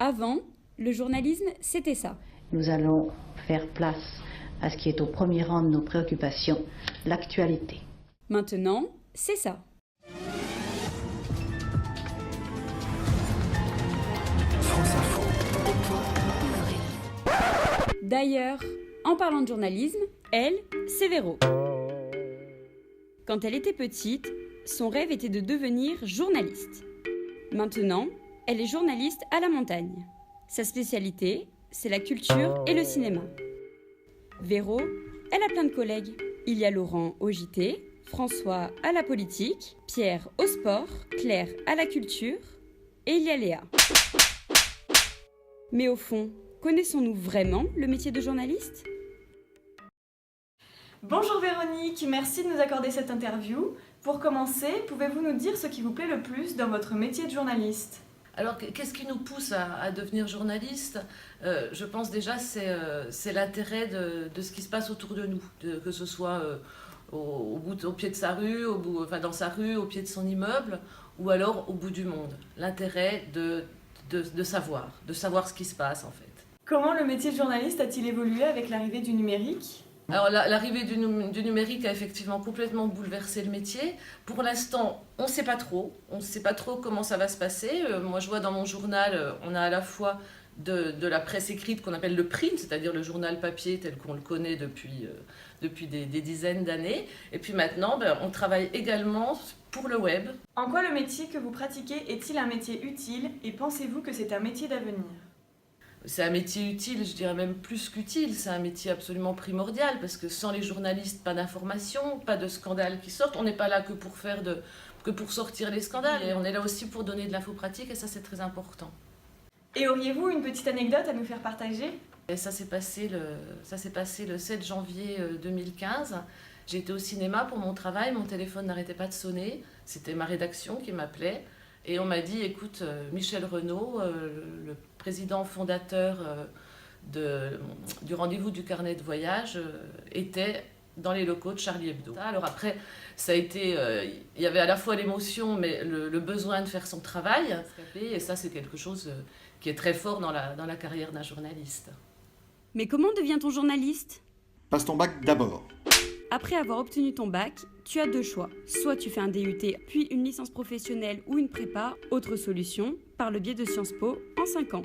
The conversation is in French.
Avant, le journalisme, c'était ça. Nous allons faire place à ce qui est au premier rang de nos préoccupations, l'actualité. Maintenant, c'est ça. D'ailleurs, en parlant de journalisme, elle, c'est Véro. Quand elle était petite, son rêve était de devenir journaliste. Maintenant, elle est journaliste à la montagne. Sa spécialité, c'est la culture et le cinéma. Véro, elle a plein de collègues. Il y a Laurent au JT, François à la politique, Pierre au sport, Claire à la culture et il y a Léa. Mais au fond, connaissons-nous vraiment le métier de journaliste ? Bonjour Véronique, merci de nous accorder cette interview. Pour commencer, pouvez-vous nous dire ce qui vous plaît le plus dans votre métier de journaliste ? Alors, qu'est-ce qui nous pousse à devenir journaliste ? Je pense déjà c'est l'intérêt de ce qui se passe autour de nous, que ce soit au pied de sa rue, dans sa rue, au pied de son immeuble, ou alors au bout du monde. L'intérêt de savoir ce qui se passe en fait. Comment le métier de journaliste a-t-il évolué avec l'arrivée du numérique ? Alors l'arrivée du numérique a effectivement complètement bouleversé le métier. Pour l'instant, on ne sait pas trop comment ça va se passer. Moi je vois dans mon journal, on a à la fois de la presse écrite qu'on appelle le print, c'est-à-dire le journal papier tel qu'on le connaît depuis des dizaines d'années. Et puis maintenant, on travaille également pour le web. En quoi le métier que vous pratiquez est-il un métier utile et pensez-vous que c'est un métier d'avenir ? C'est un métier utile, je dirais même plus qu'utile, c'est un métier absolument primordial parce que sans les journalistes, pas d'informations, pas de scandales qui sortent. On n'est pas là que pour sortir les scandales, et on est là aussi pour donner de l'info pratique et ça c'est très important. Et auriez-vous une petite anecdote à nous faire partager ? Et ça s'est passé le 7 janvier 2015. J'étais au cinéma pour mon travail, mon téléphone n'arrêtait pas de sonner, c'était ma rédaction qui m'appelait. Et on m'a dit, écoute, Michel Renaud, le président fondateur du rendez-vous du carnet de voyage, était dans les locaux de Charlie Hebdo. Alors après, ça a été, il y avait à la fois l'émotion, mais le besoin de faire son travail. Et ça, c'est quelque chose qui est très fort dans la carrière d'un journaliste. Mais comment devient-on journaliste ? Passe ton bac d'abord. Après avoir obtenu ton bac, tu as deux choix. Soit tu fais un DUT, puis une licence professionnelle ou une prépa. Autre solution, par le biais de Sciences Po en 5 ans.